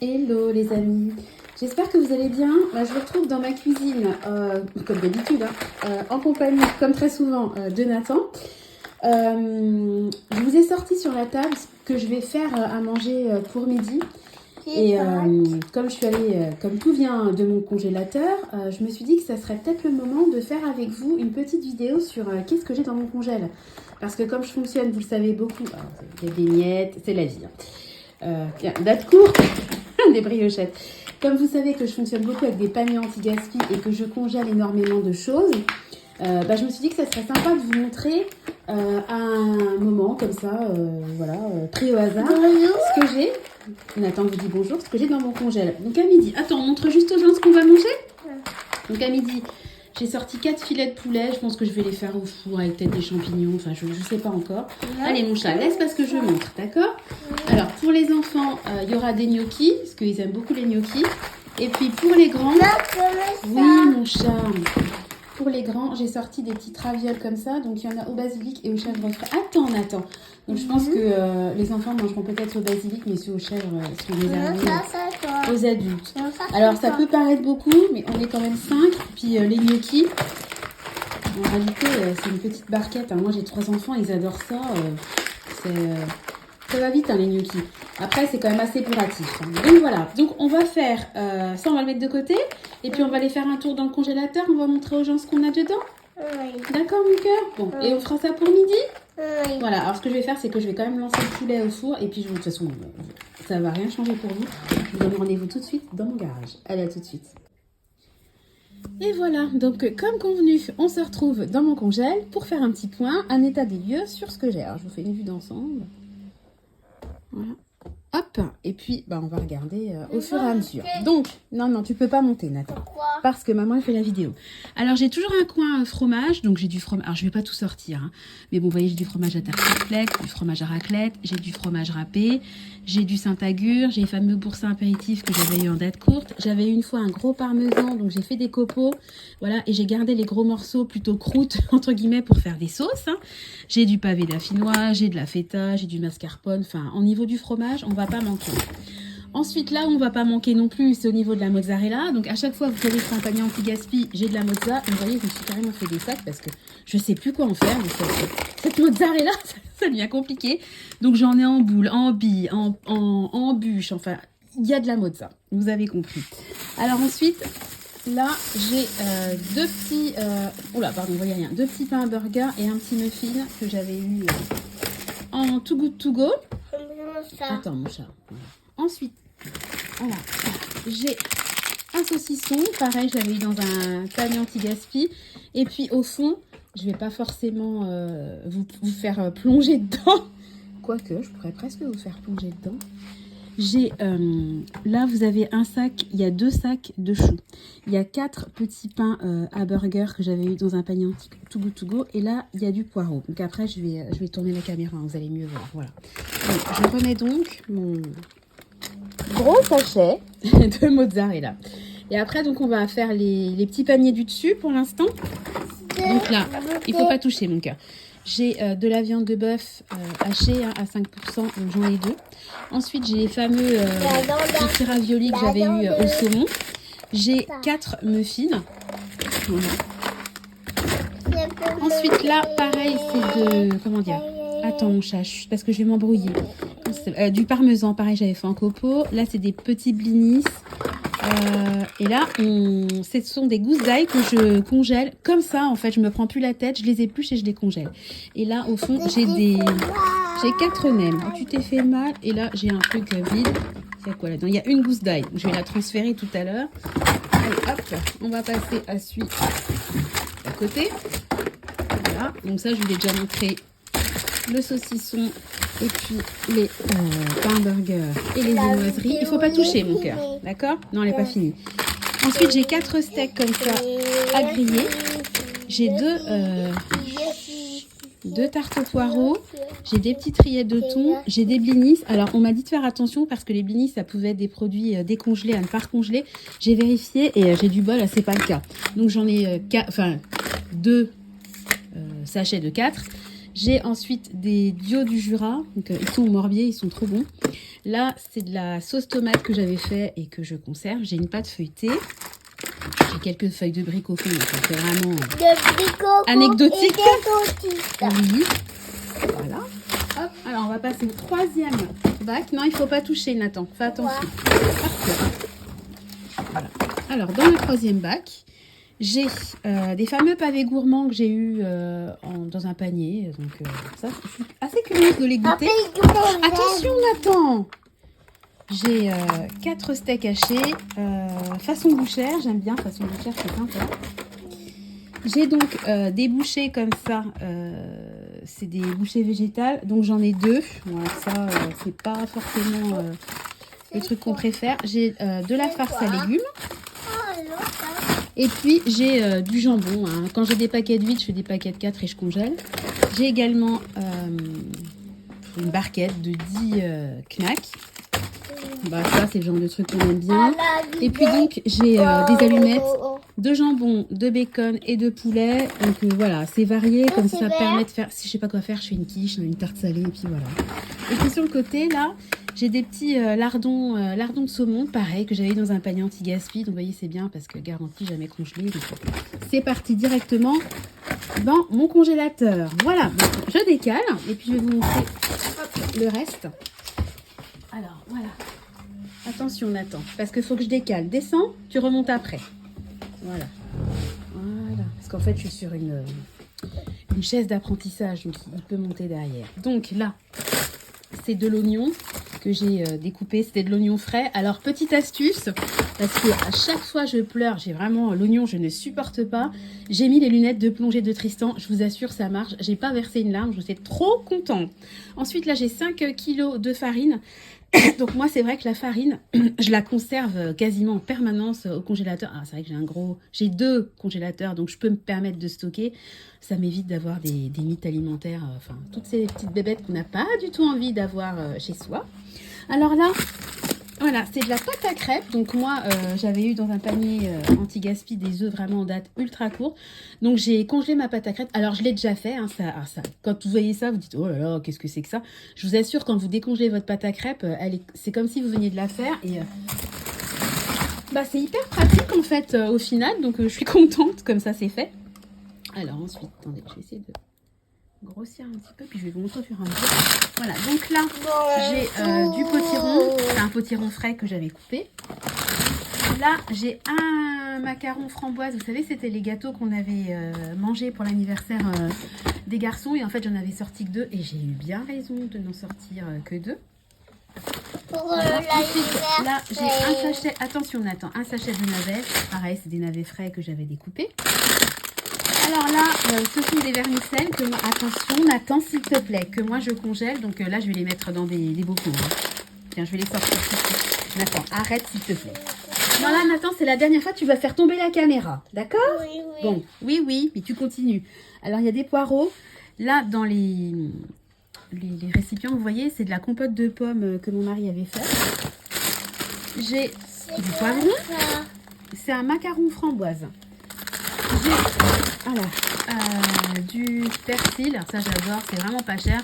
Hello les amis, j'espère que vous allez bien. Je vous retrouve dans ma cuisine, comme d'habitude, en compagnie, comme très souvent, de Nathan. Je vous ai sorti sur la table ce que je vais faire à manger pour midi. Et comme je suis allée, comme tout vient de mon congélateur, je me suis dit que ça serait peut-être le moment de faire avec vous une petite vidéo sur qu'est-ce que j'ai dans mon congèle. Parce que comme je fonctionne, vous le savez beaucoup, il y a des miettes, c'est la vie. Tiens, date courte, des briochettes. Comme vous savez que je fonctionne beaucoup avec des paniers anti-gaspi et que je congèle énormément de choses, je me suis dit que ça serait sympa de vous montrer à un moment comme ça, pris au hasard, ce que j'ai. Nathan vous dit bonjour, ce que j'ai dans mon congèle. Donc à midi, attends, on montre juste aux gens ce qu'on va manger. Donc à midi, j'ai sorti 4 filets de poulet. Je pense que je vais les faire au four avec peut-être des champignons. Enfin, je ne sais pas encore. Allez mon chat, laisse parce que je montre, d'accord? Alors pour les enfants, il y aura des gnocchis, parce qu'ils aiment beaucoup les gnocchis. Et puis pour les grands, oui mon chat. Pour les grands, j'ai sorti des petites ravioles comme ça. Donc, il y en a au basilic et au chèvre frais. Attends, Nathan. Donc, je pense que les enfants mangeront peut-être au basilic, mais ceux au chèvre sont réservés aux adultes. Alors, ça peut paraître beaucoup, mais on est quand même 5. Puis, les gnocchis, en réalité, c'est une petite barquette. Moi, j'ai 3 enfants, ils adorent ça. Ça va vite, les gnocchis. Après, c'est quand même assez puratif. Donc voilà. Donc on va faire ça, on va le mettre de côté. Et puis on va aller faire un tour dans le congélateur. On va montrer aux gens ce qu'on a dedans. Oui. D'accord, mon cœur? Bon. Oui. Et on fera ça pour midi? Oui. Voilà. Alors ce que je vais faire, c'est que je vais quand même lancer le poulet au four. Et puis de toute façon, ça va rien changer pour vous. Je vous donne rendez-vous tout de suite dans mon garage. Allez, à tout de suite. Et voilà. Donc comme convenu, on se retrouve dans mon congèle pour faire un petit point, un état des lieux sur ce que j'ai. Alors je vous fais une vue d'ensemble. Voilà. Hop, et puis on va regarder au fur et à mesure. Donc, non, tu peux pas monter, Nathan. Pourquoi? Parce que maman elle fait la vidéo. Alors, j'ai toujours un coin fromage, donc j'ai du fromage. Alors, je vais pas tout sortir, mais bon, vous voyez, j'ai du fromage à tartiflette, du fromage à raclette, j'ai du fromage râpé, j'ai du Saint-Agur, j'ai les fameux boursins apéritifs que j'avais eu en date courte. J'avais eu une fois un gros parmesan, donc j'ai fait des copeaux, voilà, et j'ai gardé les gros morceaux plutôt croûte, entre guillemets, pour faire des sauces. J'ai du pavé dauphinois, j'ai de la feta, j'ai du mascarpone, enfin, au niveau du fromage, on va pas manquer. Ensuite, là où on va pas manquer non plus, c'est au niveau de la mozzarella. Donc, à chaque fois, vous savez, c'est un panier anti-gaspi, j'ai de la mozza. Et vous voyez, je me suis carrément fait des sacs parce que je sais plus quoi en faire. Donc, cette mozzarella, ça devient compliqué. Donc, j'en ai en boule, en billes, en bûche. Enfin, il y a de la mozza. Vous avez compris. Alors, ensuite, là, j'ai deux petits... vous voyez rien. 2 petits pains burger et un petit muffin que j'avais eu en Too Good To Go. Attends, mon chat. Voilà. Ensuite, voilà, j'ai un saucisson. Pareil, je l'avais eu dans un panier anti-gaspi. Et puis, au fond, je vais pas forcément vous faire plonger dedans. Quoique, je pourrais presque vous faire plonger dedans. J'ai, là, vous avez un sac, il y a 2 sacs de choux. Il y a 4 petits pains à burger que j'avais eu dans un panier Too Good To Go. Et là, il y a du poireau. Donc après, je vais tourner la caméra, vous allez mieux voir. Voilà. Donc, je remets donc mon gros sachet de mozzarella. Et après, donc, on va faire les petits paniers du dessus pour l'instant. Donc là, il faut pas toucher, mon cœur. J'ai de la viande de bœuf hachée à 5%, donc j'en ai 2. Ensuite, j'ai les fameux petits raviolis que j'avais eu au saumon. J'ai 4 muffins. Voilà. Ensuite, là, pareil, c'est de... Comment dire? Attends, mon chat, parce que je vais m'embrouiller. Du parmesan, pareil, j'avais fait en copeaux. Là, c'est des petits blinis. Et là, ce sont des gousses d'ail que je congèle. Comme ça, en fait, je me prends plus la tête, je les épluche et je les congèle. Et là, au fond, j'ai 4 nems. Tu t'es fait mal. Et là, j'ai un truc vide. Il y a quoi là-dedans? Il y a une gousse d'ail. Je vais la transférer tout à l'heure. Allez, hop, on va passer à celui à côté. Voilà. Donc ça, je vous l'ai déjà montré. Le saucisson et puis les pains burger et les viennoiseries. Il ne faut pas toucher, mon cœur. D'accord? Non, elle n'est pas finie. Ensuite, j'ai 4 steaks comme ça à griller. J'ai 2 tartes au poireau. J'ai des petites rillettes de thon. J'ai des blinis. Alors, on m'a dit de faire attention parce que les blinis, ça pouvait être des produits décongelés à ne pas recongeler. J'ai vérifié et j'ai du bol, là, c'est pas le cas. Donc, j'en ai 2 sachets de 4. J'ai ensuite des Dio du Jura, donc ils sont au Morbier, ils sont trop bons. Là, c'est de la sauce tomate que j'avais fait et que je conserve. J'ai une pâte feuilletée. J'ai quelques feuilles de briques au fond, donc c'est vraiment anecdotique. Oui. Voilà. Hop. Alors, on va passer au troisième bac. Non, il ne faut pas toucher, Nathan. Fais attention. Voilà. Alors, dans le troisième bac, j'ai des fameux pavés gourmands que j'ai eu dans un panier. Donc, ça, je suis assez curieuse de les goûter. Attention, Nathan! J'ai 4 steaks hachés, façon bouchère. J'aime bien façon bouchère, c'est sympa. J'ai donc des bouchées comme ça. C'est des bouchées végétales. Donc, j'en ai 2. Voilà, ça, c'est pas forcément le truc qu'on préfère. J'ai de la farce à légumes. Et puis, j'ai du jambon. Hein. Quand j'ai des paquets de 8, je fais des paquets de 4 et je congèle. J'ai également une barquette de 10 knacks. Bah, ça, c'est le genre de truc qu'on aime bien. Et puis, donc, j'ai des allumettes, de jambon, de bacon et de poulet. Donc, voilà, c'est varié. Comme ça permet de faire... Si je sais pas quoi faire, je fais une quiche, une tarte salée. Et puis, voilà. Et puis, sur le côté, là... J'ai des petits lardons de saumon, pareil, que j'avais eu dans un panier anti-gaspi. Donc, vous voyez, c'est bien parce que garantie jamais congelé. C'est parti directement dans mon congélateur. Voilà, donc, je décale et puis je vais vous montrer le reste. Alors, voilà. Attention, Nathan, parce qu'il faut que je décale. Descends, tu remontes après. Voilà. Voilà. Parce qu'en fait, je suis sur une chaise d'apprentissage, donc il peut monter derrière. Donc là, c'est de l'oignon que j'ai découpé, c'était de l'oignon frais. Alors, petite astuce, parce que à chaque fois je pleure, j'ai vraiment l'oignon, je ne supporte pas. J'ai mis les lunettes de plongée de Tristan, je vous assure, ça marche. J'ai pas versé une larme, je suis trop contente. Ensuite, là, j'ai 5 kilos de farine. Donc, moi, c'est vrai que la farine, je la conserve quasiment en permanence au congélateur. Ah, c'est vrai que j'ai 2 congélateurs, donc je peux me permettre de stocker. Ça m'évite d'avoir des mythes alimentaires, enfin, toutes ces petites bébêtes qu'on n'a pas du tout envie d'avoir chez soi. Alors là, voilà, c'est de la pâte à crêpes. Donc moi, j'avais eu dans un panier anti-gaspi des œufs vraiment en date ultra courte. Donc j'ai congelé ma pâte à crêpes. Alors je l'ai déjà fait. Hein, ça, quand vous voyez ça, vous dites oh là là, qu'est-ce que c'est que ça? Je vous assure, quand vous décongelez votre pâte à crêpes, c'est comme si vous veniez de la faire et bah c'est hyper pratique en fait au final. Donc je suis contente comme ça c'est fait. Alors ensuite, attendez, je vais essayer de grossir un petit peu, puis je vais vous montrer au fur et à mesure. Voilà, donc là, j'ai du potiron. C'est un potiron frais que j'avais coupé. Là, j'ai un macaron framboise. Vous savez, c'était les gâteaux qu'on avait mangés pour l'anniversaire des garçons. Et en fait, j'en avais sorti que 2. Et j'ai eu bien raison de n'en sortir que 2. Ensuite, là, j'ai un sachet, attention Nathan, un sachet de navets. Pareil, c'est des navets frais que j'avais découpés. Alors là, ce sont des vermicelles que moi, attention Nathan s'il te plaît, que moi je congèle. Donc là, je vais les mettre dans des bocaux. Hein. Tiens, je vais les sortir tout de suite. Nathan, arrête s'il te plaît. Non là Nathan, c'est la dernière fois, tu vas faire tomber la caméra. D'accord? Oui, oui. Bon, oui, mais tu continues. Alors, il y a des poireaux. Là, dans les récipients, vous voyez, c'est de la compote de pommes que mon mari avait fait. J'ai du poivron. C'est un macaron framboise. J'ai du persil. Ça, j'adore. C'est vraiment pas cher.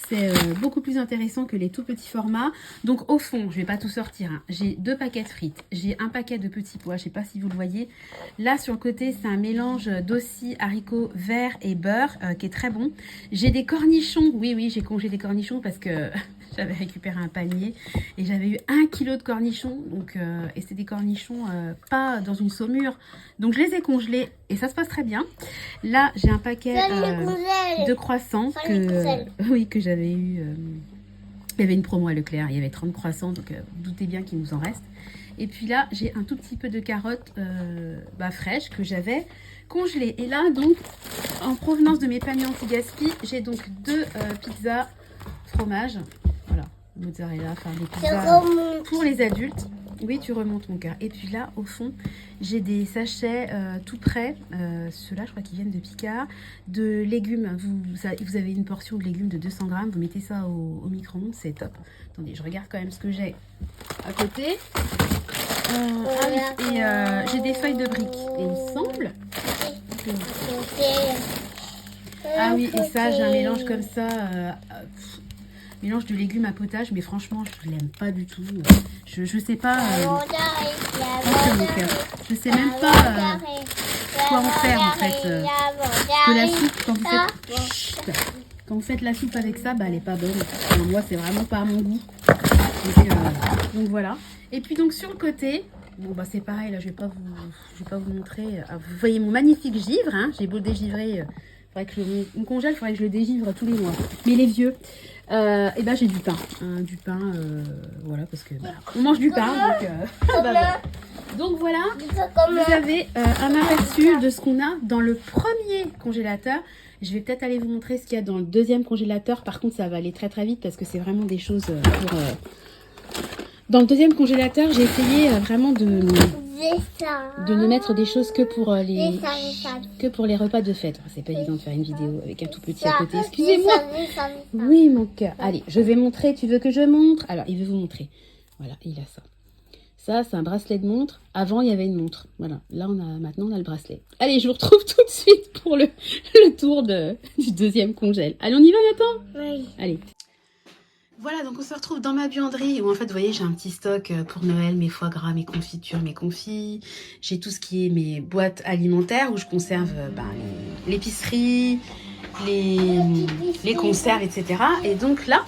C'est beaucoup plus intéressant que les tout petits formats. Donc, au fond, je vais pas tout sortir. Hein. J'ai 2 paquets de frites. J'ai un paquet de petits pois. Je sais pas si vous le voyez. Là, sur le côté, c'est un mélange d'ossis, haricots verts et beurre qui est très bon. J'ai des cornichons. Oui, j'ai congelé des cornichons parce que j'avais récupéré un panier. Et j'avais eu 1 kilo de cornichons. Donc, et c'est des cornichons pas dans une saumure. Donc, je les ai congelés. Et ça se passe très bien. Là, j'ai un paquet de croissants que j'avais eu. Il y avait une promo à Leclerc, il y avait 30 croissants, donc vous doutez bien qu'il nous en reste. Et puis là, j'ai un tout petit peu de carottes fraîches que j'avais congelées. Et là, donc, en provenance de mes paniers anti-gaspi, j'ai donc 2 pizzas fromage. Voilà, mozzarella, enfin des pizzas pour les adultes. Oui, tu remontes mon cœur. Et puis là, au fond, j'ai des sachets tout prêts. Ceux-là, je crois qu'ils viennent de Picard. De légumes. Vous avez une portion de légumes de 200 grammes. Vous mettez ça au micro-ondes. C'est top. Attendez, je regarde quand même ce que j'ai à côté. J'ai des feuilles de briques. Et il me semble que... Ah oui, et ça, j'ai un mélange comme ça. Mélange de légumes à potage, mais franchement, je l'aime pas du tout. Je sais pas. Je sais même pas quoi en faire en fait. Parce que la soupe, quand vous faites la soupe avec ça, bah, elle est pas bonne. Enfin, moi, c'est vraiment pas à mon goût. Donc voilà. Et puis donc sur le côté, bon bah c'est pareil là, je vais pas vous montrer. Ah, vous voyez mon magnifique givre, hein. J'ai beau le dégivrer. Faudrait que mon congèle, faudrait que je le dégivre tous les mois. Mais les vieux. Et ben j'ai du pain. Voilà, parce que bah, on mange du pain. Donc voilà, vous avez un aperçu de ce qu'on a dans le premier congélateur. Je vais peut-être aller vous montrer ce qu'il y a dans le deuxième congélateur. Par contre, ça va aller très très vite parce que c'est vraiment des choses pour... Dans le deuxième congélateur, j'ai essayé vraiment de ne mettre des choses que pour les repas de fête. C'est pas évident de faire une vidéo avec un tout petit à côté. Excusez-moi. Oui, mon cœur. Allez, je vais montrer. Tu veux que je montre? Alors, il veut vous montrer. Voilà, il a ça. Ça, c'est un bracelet de montre. Avant, il y avait une montre. Voilà. Là, maintenant, on a le bracelet. Allez, je vous retrouve tout de suite pour le tour du deuxième congèle. Allez, on y va, Nathan? Oui. Allez. Voilà, donc on se retrouve dans ma buanderie où en fait, vous voyez, j'ai un petit stock pour Noël, mes foie gras, mes confitures, mes confits. J'ai tout ce qui est mes boîtes alimentaires où je conserve l'épicerie, les conserves, etc. Et donc là,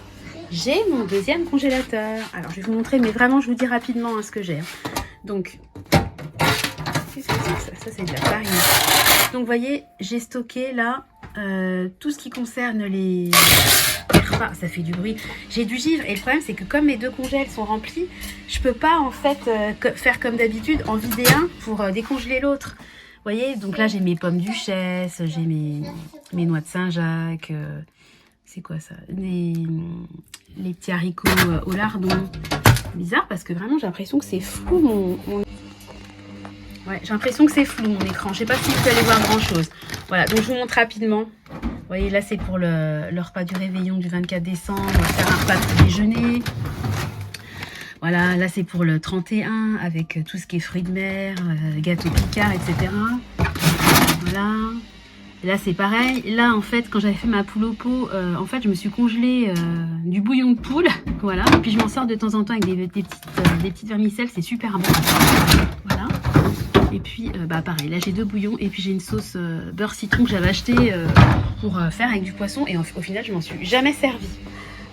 j'ai mon deuxième congélateur. Alors, je vais vous montrer, mais vraiment, je vous dis rapidement ce que j'ai. Donc, qu'est-ce que c'est que ça? Ça, c'est de la farine. Donc, vous voyez, j'ai stocké là tout ce qui concerne les repas. Ça fait du bruit. J'ai du givre. Et le problème, c'est que comme mes deux congèles sont remplis, je peux pas, en fait, faire comme d'habitude, en vider un pour décongeler l'autre. Vous voyez, donc là, j'ai mes pommes duchesse, j'ai mes noix de Saint-Jacques. C'est quoi ça? Les petits haricots au lardon. Bizarre parce que vraiment j'ai l'impression que c'est flou Ouais, j'ai l'impression que c'est flou mon écran. Je sais pas si vous allez voir grand chose. Voilà, donc je vous montre rapidement. Vous voyez là c'est pour le repas du réveillon du 24 décembre. On va faire un repas pour déjeuner. Voilà, là c'est pour le 31 avec tout ce qui est fruits de mer, gâteau picard, etc. Voilà. Et là c'est pareil, là en fait quand j'avais fait ma poule au pot, en fait je me suis congelé du bouillon de poule, voilà, et puis je m'en sors de temps en temps avec des petites vermicelles, c'est super bon, voilà. Et puis bah pareil, là j'ai deux bouillons et puis j'ai une sauce beurre citron que j'avais acheté pour faire avec du poisson et au final je m'en suis jamais servi.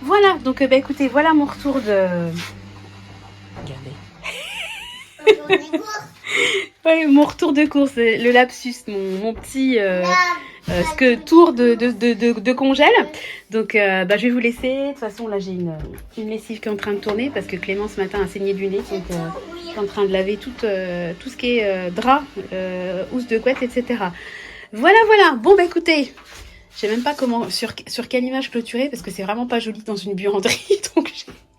Voilà, donc bah écoutez, voilà mon retour de... Regardez. Ouais, mon retour de course, le lapsus, mon petit tour de congèle. Donc bah, je vais vous laisser. De toute façon là j'ai une lessive qui est en train de tourner parce que Clément ce matin a saigné du nez. Donc je suis en train de laver tout ce qui est drap, housse de couette, etc. Voilà. Bon bah écoutez, je sais même pas sur quelle image clôturer parce que c'est vraiment pas joli dans une buanderie. Donc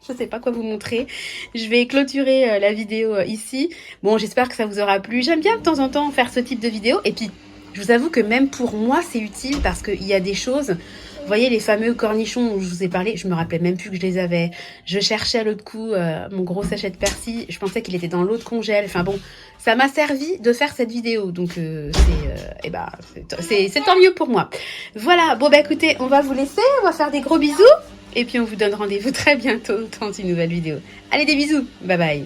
je sais pas quoi vous montrer. Je vais clôturer la vidéo ici. Bon, j'espère que ça vous aura plu. J'aime bien de temps en temps faire ce type de vidéo. Et puis, je vous avoue que même pour moi, c'est utile parce qu'il y a des choses... Vous voyez les fameux cornichons où je vous ai parlé, je me rappelais même plus que je les avais. Je cherchais à l'autre coup mon gros sachet de persil. Je pensais qu'il était dans l'autre congèle. Enfin bon, ça m'a servi de faire cette vidéo. Donc c'est tant mieux pour moi. Voilà, bon bah écoutez, on va vous laisser. On va faire des gros bisous. Et puis on vous donne rendez-vous très bientôt dans une nouvelle vidéo. Allez, des bisous. Bye bye.